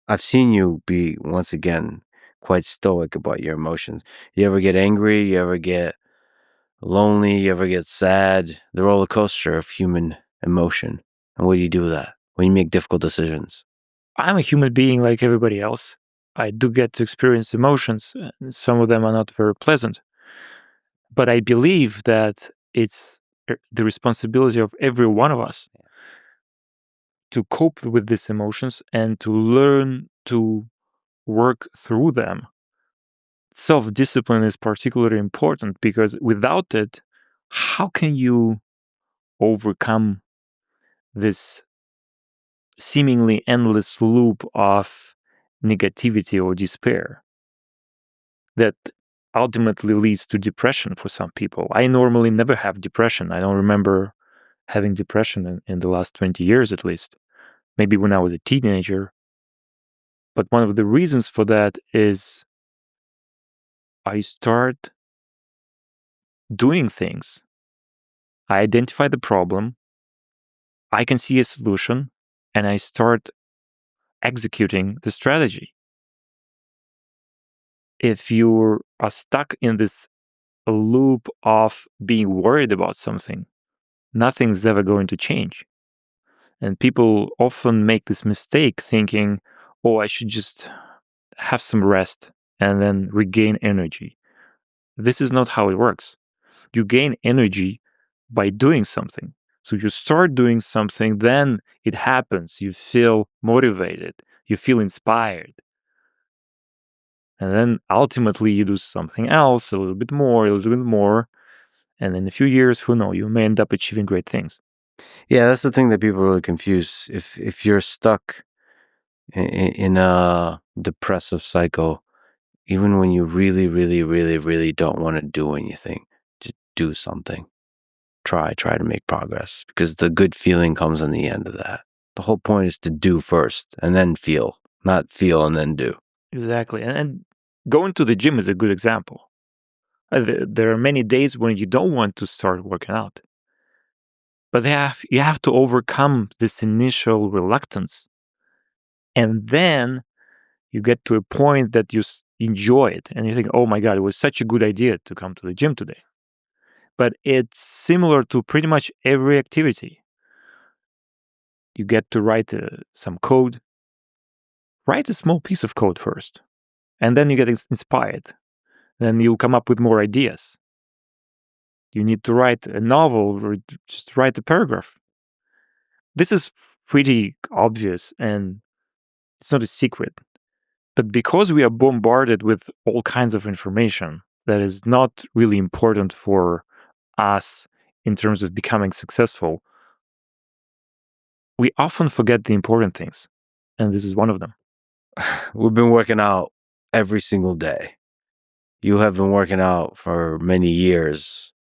I've seen you be, once again, quite stoic about your emotions. You ever get angry? You ever get lonely? You ever get sad? The roller coaster of human emotion. And what do you do with that when you make difficult decisions? I'm a human being like everybody else. I do get to experience emotions. Some of them are not very pleasant. But I believe that it's the responsibility of every one of us to cope with these emotions and to learn to work through them. Self-discipline is particularly important because without it, how can you overcome this seemingly endless loop of negativity or despair that ultimately leads to depression for some people? I normally never have depression. I don't remember having depression in the last 20 years at least. Maybe when I was a teenager. But one of the reasons for that is I start doing things. I identify the problem, I can see a solution, and I start executing the strategy. If you are stuck in this loop of being worried about something, nothing's ever going to change. And people often make this mistake thinking, oh, I should just have some rest and then regain energy. This is not how it works. You gain energy by doing something. So you start doing something, then it happens. You feel motivated, you feel inspired. And then ultimately you do something else, a little bit more, a little bit more. And in a few years, who knows, you may end up achieving great things. Yeah, that's the thing that people really confuse. If you're stuck in a depressive cycle, even when you really, really, really, really don't want to do anything, just do something. Try to make progress, because the good feeling comes in the end of that. The whole point is to do first and then feel, not feel and then do. Exactly. And going to the gym is a good example. There are many days when you don't want to start working out. But you have to overcome this initial reluctance. And then you get to a point that you enjoy it. And you think, oh my God, it was such a good idea to come to the gym today. But it's similar to pretty much every activity. You get to write some code. Write a small piece of code first. And then you get inspired. Then you'll come up with more ideas. You need to write a novel or just write a paragraph. This is pretty obvious and it's not a secret. But because we are bombarded with all kinds of information that is not really important for us in terms of becoming successful, we often forget the important things. And this is one of them. We've been working out every single day. You have been working out for many years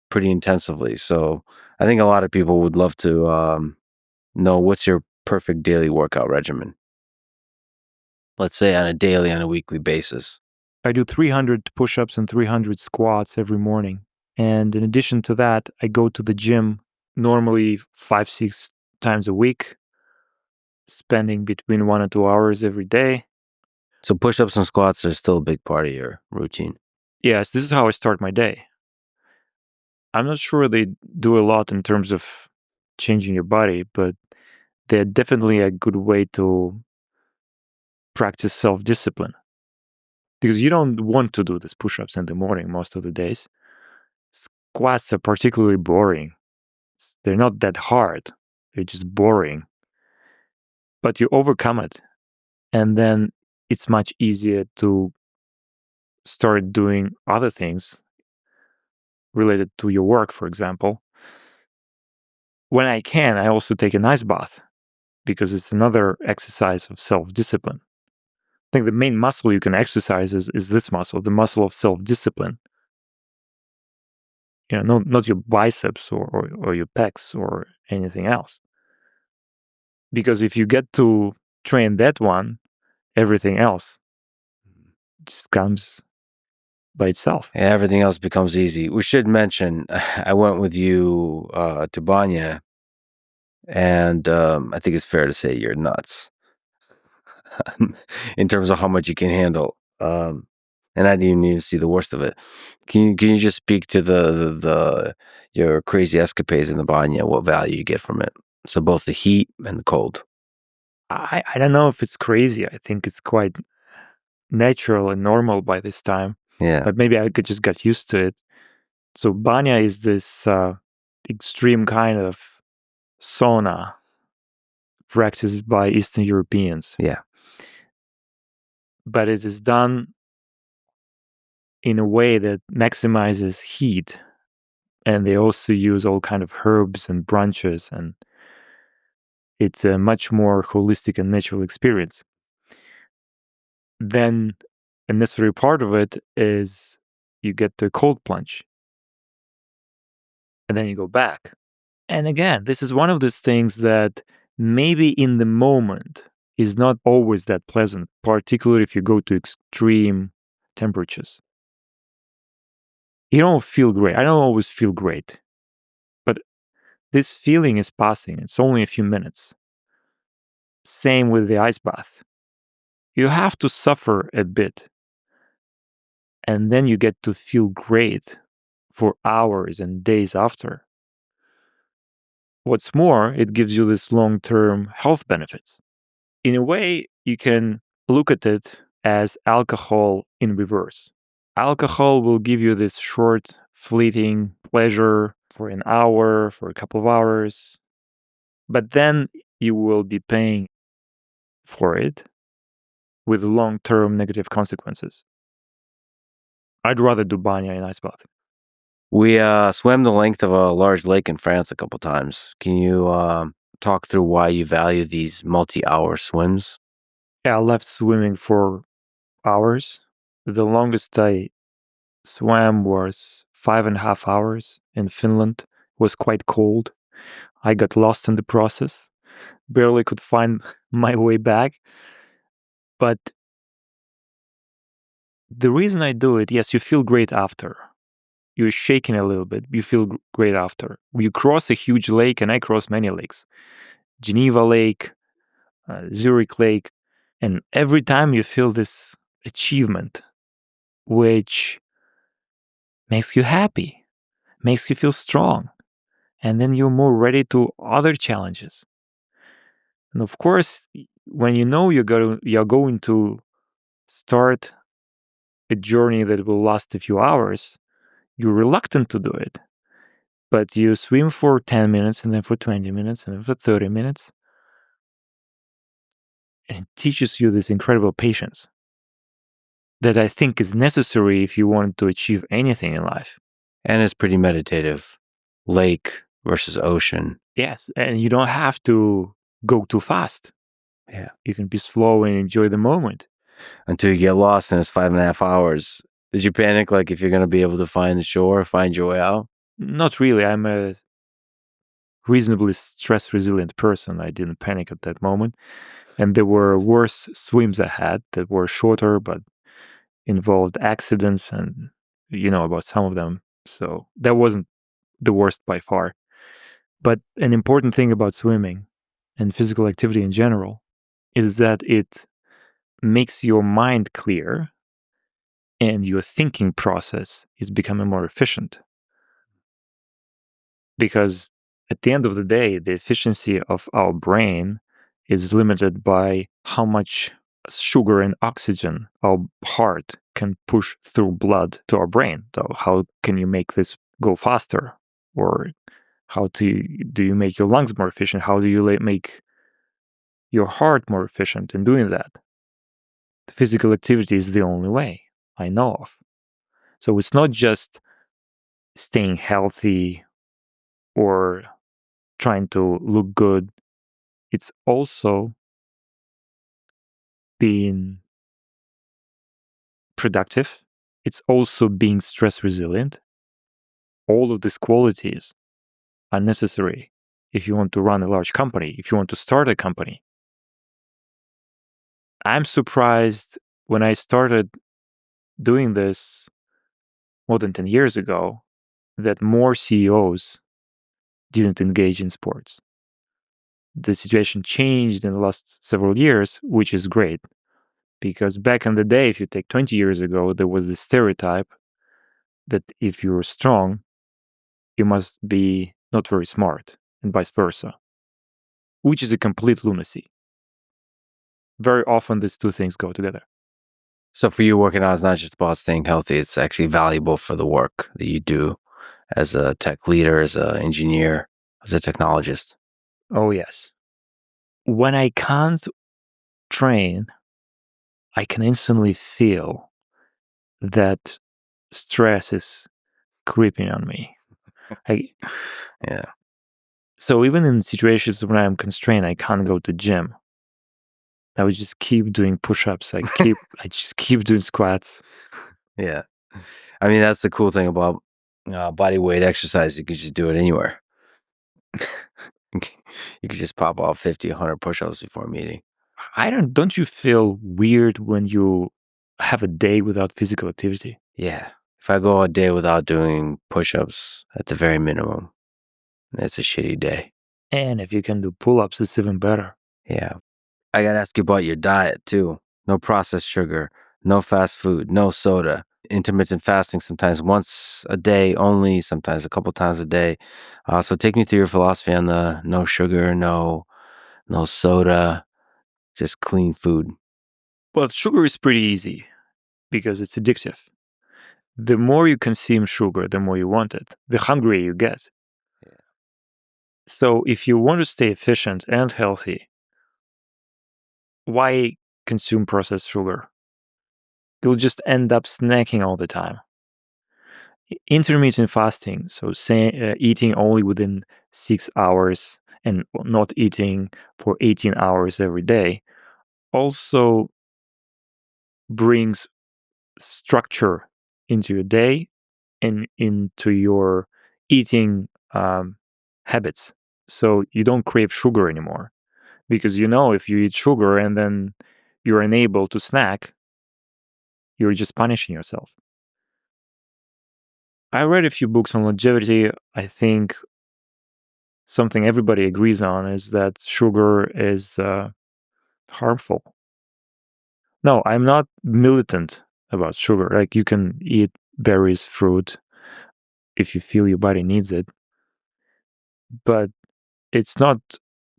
pretty intensively. So I think a lot of people would love to know, what's your perfect daily workout regimen? Let's say on a weekly basis. I do 300 push-ups and 300 squats every morning. And in addition to that, I go to the gym normally 5-6 times a week, spending between 1 and 2 hours every day. So push-ups and squats are still a big part of your routine. Yes, this is how I start my day. I'm not sure they do a lot in terms of changing your body, but they're definitely a good way to practice self-discipline. Because you don't want to do these push-ups in the morning most of the days. Squats are particularly boring. They're not that hard. They're just boring. But you overcome it. And then it's much easier to start doing other things related to your work, for example. When I can, I also take an ice bath because it's another exercise of self-discipline. I think the main muscle you can exercise is this muscle, the muscle of self-discipline. You know, not your biceps or your pecs or anything else. Because if you get to train that one, everything else just comes by itself. Yeah, everything else becomes easy. We should mention, I went with you to Banya, and I think it's fair to say you're nuts. in terms of how much you can handle. And I didn't even see the worst of it. Can you just speak to the your crazy escapades in the banya? What value you get from it? So both the heat and the cold. I don't know if it's crazy. I think it's quite natural and normal by this time, Yeah, but maybe I could just got used to it. So banya is this extreme kind of sauna practiced by Eastern Europeans, yeah. but it is done in a way that maximizes heat, and they also use all kind of herbs and branches, and it's a much more holistic and natural experience. Then a necessary part of it is you get the cold plunge, and then you go back. And again, this is one of those things that maybe in the moment is not always that pleasant, particularly if you go to extreme temperatures. You don't feel great. I don't always feel great, but this feeling is passing. It's only a few minutes. Same with the ice bath. You have to suffer a bit, and then you get to feel great for hours and days after. What's more, it gives you this long-term health benefits. In a way, you can look at it as alcohol in reverse. Alcohol will give you this short, fleeting pleasure for an hour, for a couple of hours, but then you will be paying for it with long-term negative consequences. I'd rather do banya in ice bath. We swam the length of a large lake in France a couple times. Can you talk through why you value these multi-hour swims? Yeah, I left swimming for hours. The longest I swam was 5.5 hours in Finland. It was quite cold. I got lost in the process, barely could find my way back. But the reason I do it, yes, you feel great after. You're shaking a little bit, you feel great after. You cross a huge lake, and I cross many lakes. Geneva Lake, Zurich Lake, and every time you feel this achievement, which makes you happy, makes you feel strong, and then you're more ready to other challenges. And of course, when you know you're going to start a journey that will last a few hours, you're reluctant to do it. But you swim for 10 minutes, and then for 20 minutes, and then for 30 minutes. And it teaches you this incredible patience that I think is necessary if you want to achieve anything in life. And it's pretty meditative. Lake versus ocean. Yes, and you don't have to go too fast. Yeah. You can be slow and enjoy the moment. Until you get lost and it's 5.5 hours. Did you panic like if you're going to be able to find the shore, find your way out? Not really. I'm a reasonably stress resilient person. I didn't panic at that moment. And there were worse swims I had that were shorter but involved accidents, and you know about some of them. So that wasn't the worst by far. But an important thing about swimming and physical activity in general is that it makes your mind clear and your thinking process is becoming more efficient. Because at the end of the day, the efficiency of our brain is limited by how much sugar and oxygen our heart can push through blood to our brain. So how can you make this go faster? Or how do you make your lungs more efficient? How do you make your heart more efficient in doing that? The physical activity is the only way I know of. So it's not just staying healthy or trying to look good. It's also being productive. It's also being stress resilient. All of these qualities are necessary if you want to run a large company, if you want to start a company. I'm surprised when I started doing this more than 10 years ago that more CEOs didn't engage in sports. the situation changed in the last several years, which is great. Because back in the day, if you take 20 years ago, there was this stereotype that if you're strong, you must be not very smart, and vice versa, which is a complete lunacy. Very often, these two things go together. So for you, working out is not just about staying healthy. It's actually valuable for the work that you do as a tech leader, as an engineer, as a technologist. Oh, yes. When I can't train, I can instantly feel that stress is creeping on me. Yeah. So even in situations when I'm constrained, I can't go to gym. I would just keep doing push-ups. I just keep doing squats. Yeah. I mean, that's the cool thing about body weight exercise. You can just do it anywhere. You could just pop off 50, 100 push-ups before a meeting. Don't you feel weird when you have a day without physical activity? Yeah. If I go a day without doing push-ups at the very minimum, that's a shitty day. And if you can do pull-ups, it's even better. Yeah. I got to ask you about your diet too. No processed sugar, no fast food, no soda. Intermittent fasting sometimes once a day only, sometimes a couple times a day. So take me through your philosophy on the no sugar, no soda, just clean food. Well, sugar is pretty easy because it's addictive. The more you consume sugar, the more you want it, the hungrier you get. Yeah. So if you want to stay efficient and healthy, why consume processed sugar? You'll just end up snacking all the time. Intermittent fasting, so eating only within 6 hours and not eating for 18 hours every day, also brings structure into your day and into your eating habits. So you don't crave sugar anymore, because if you eat sugar and then you're unable to snack, you're just punishing yourself. I read a few books on longevity. I think something everybody agrees on is that sugar is harmful. No, I'm not militant about sugar. Like, you can eat berries, fruit, if you feel your body needs it. But it's not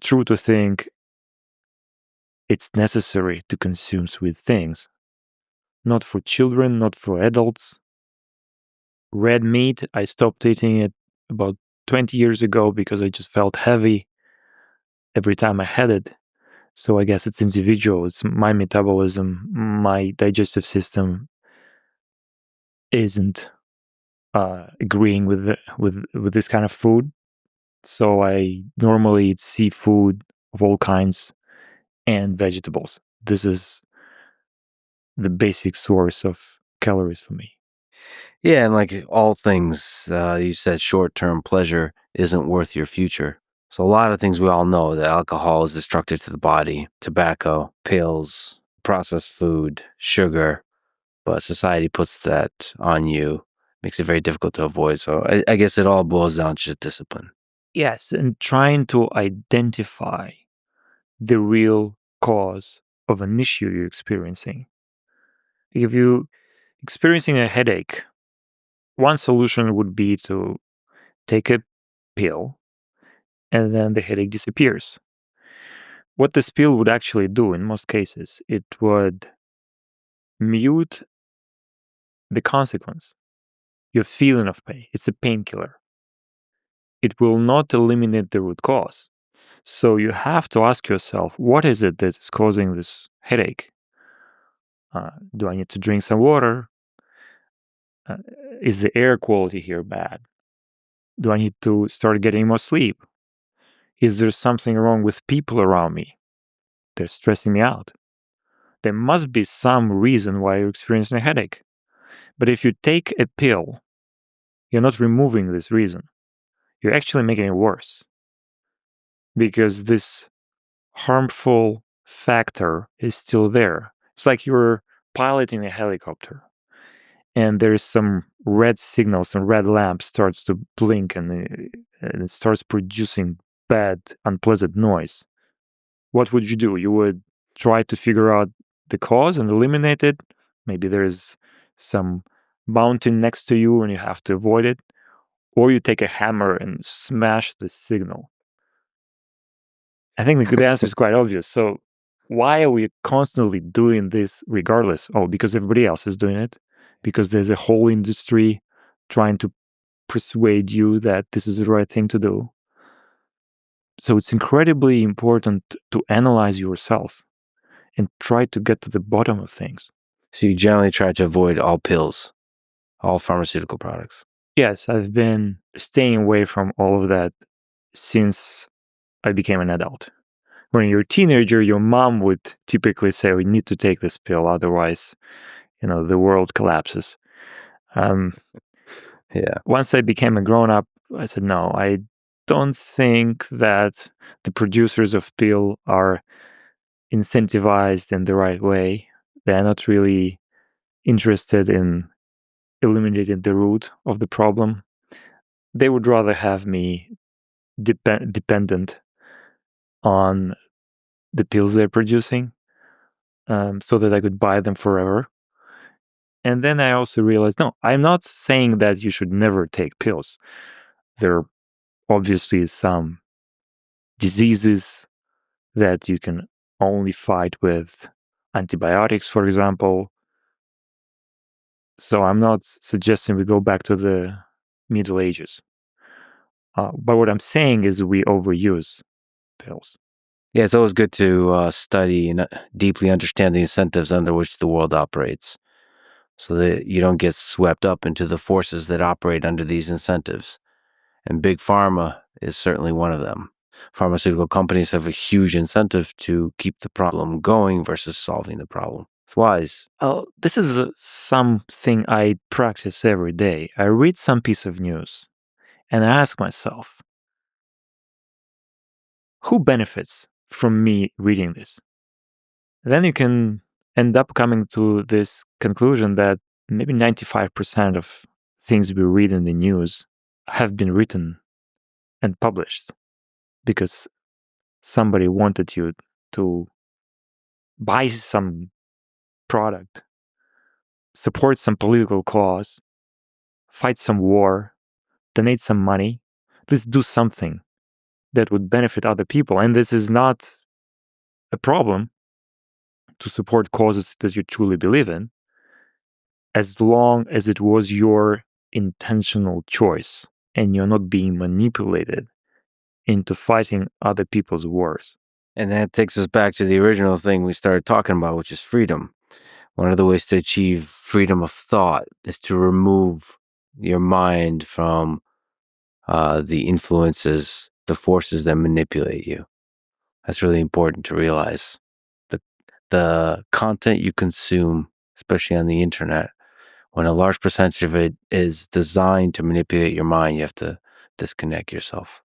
true to think it's necessary to consume sweet things. Not for children, not for adults. Red meat, I stopped eating it about 20 years ago because I just felt heavy every time I had it. So I guess it's individual. It's my metabolism, my digestive system isn't agreeing with this kind of food. So I normally eat seafood of all kinds and vegetables. This is the basic source of calories for me. Yeah, and like all things, you said short-term pleasure isn't worth your future. So a lot of things we all know that alcohol is destructive to the body, tobacco, pills, processed food, sugar, but society puts that on you, makes it very difficult to avoid. So I guess it all boils down to just discipline. Yes, and trying to identify the real cause of an issue you're experiencing. If you're experiencing a headache, one solution would be to take a pill and then the headache disappears. What this pill would actually do in most cases, it would mute the consequence, your feeling of pain. It's a painkiller. It will not eliminate the root cause. So you have to ask yourself, what is it that is causing this headache? Do I need to drink some water? Is the air quality here bad? Do I need to start getting more sleep? Is there something wrong with people around me? They're stressing me out. There must be some reason why you're experiencing a headache. But if you take a pill, you're not removing this reason. You're actually making it worse. Because this harmful factor is still there. It's like you're piloting a helicopter and there's some red signals, and red lamp starts to blink, and it starts producing bad, unpleasant noise, what would you do? You would try to figure out the cause and eliminate it. Maybe there's some mountain next to you and you have to avoid it. Or you take a hammer and smash the signal. I think the good answer is quite obvious. So why are we constantly doing this regardless? Oh, because everybody else is doing it. Because there's a whole industry trying to persuade you that this is the right thing to do. So it's incredibly important to analyze yourself and try to get to the bottom of things. So you generally try to avoid all pills, all pharmaceutical products. Yes, I've been staying away from all of that since I became an adult. When you're a teenager, your mom would typically say, "We need to take this pill, otherwise, the world collapses." Yeah. Once I became a grown-up, I said, no, I don't think that the producers of pill are incentivized in the right way. They're not really interested in eliminating the root of the problem. They would rather have me dependent on the pills they're producing, so that I could buy them forever. And then I also realized, no, I'm not saying that you should never take pills. There are obviously some diseases that you can only fight with antibiotics, for example. So I'm not suggesting we go back to the Middle Ages. But what I'm saying is we overuse pills. Yeah, it's always good to study and deeply understand the incentives under which the world operates so that you don't get swept up into the forces that operate under these incentives. And Big Pharma is certainly one of them. Pharmaceutical companies have a huge incentive to keep the problem going versus solving the problem. It's wise. This is something I practice every day. I read some piece of news and I ask myself, who benefits from me reading this? Then you can end up coming to this conclusion that maybe 95% of things we read in the news have been written and published because somebody wanted you to buy some product, support some political cause, fight some war, donate some money. Let's do something that would benefit other people. And this is not a problem to support causes that you truly believe in, as long as it was your intentional choice and you're not being manipulated into fighting other people's wars. And that takes us back to the original thing we started talking about, which is freedom. One of the ways to achieve freedom of thought is to remove your mind from the influences, the forces that manipulate you. That's really important to realize. The content you consume, especially on the internet, when a large percentage of it is designed to manipulate your mind, you have to disconnect yourself.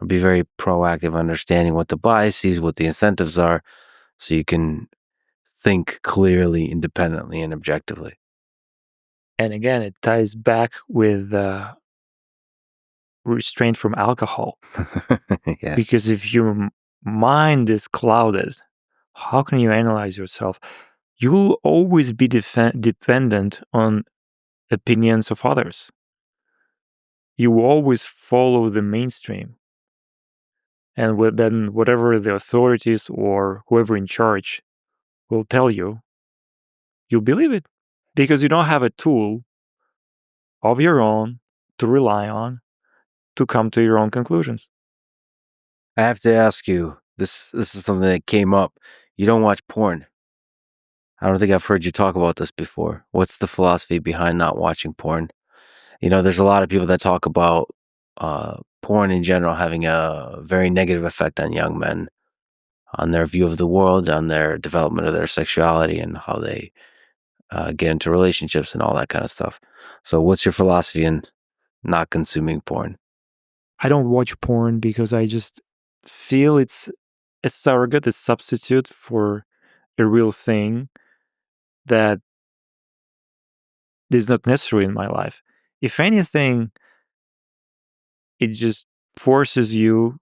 Be very proactive understanding what the biases, what the incentives are, so you can think clearly, independently, and objectively. And again, it ties back with restraint from alcohol. Yeah. Because if your mind is clouded, how can you analyze yourself? You'll always be dependent on opinions of others. You will always follow the mainstream. And then whatever the authorities or whoever in charge will tell you, you'll believe it. Because you don't have a tool of your own to rely on to come to your own conclusions. I have to ask you, this is something that came up. You don't watch porn. I don't think I've heard you talk about this before. What's the philosophy behind not watching porn? There's a lot of people that talk about porn in general having a very negative effect on young men, on their view of the world, on their development of their sexuality, and how they get into relationships and all that kind of stuff. So what's your philosophy in not consuming porn? I don't watch porn because I just feel it's a surrogate, a substitute for a real thing that is not necessary in my life. If anything, it just forces you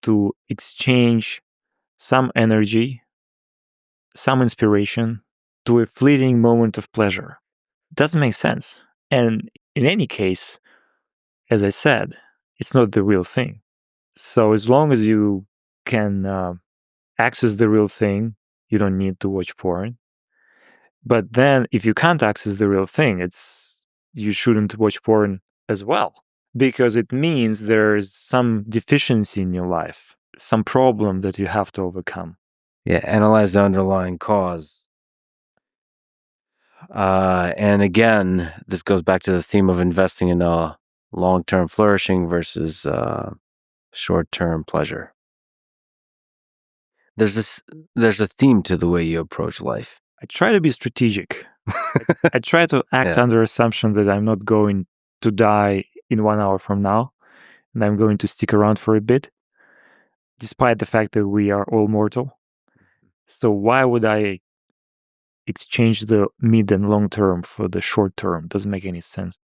to exchange some energy, some inspiration to a fleeting moment of pleasure. Doesn't make sense. And in any case, as I said, it's not the real thing. So as long as you can access the real thing, you don't need to watch porn. But then if you can't access the real thing, you shouldn't watch porn as well, because it means there's some deficiency in your life, some problem that you have to overcome. Yeah, analyze the underlying cause. And again, this goes back to the theme of investing in long-term flourishing versus short-term pleasure. There's a theme to the way you approach life. I try to be strategic. I try to act under assumption that I'm not going to die in 1 hour from now, and I'm going to stick around for a bit, despite the fact that we are all mortal. So why would I exchange the mid and long term for the short term? Doesn't make any sense.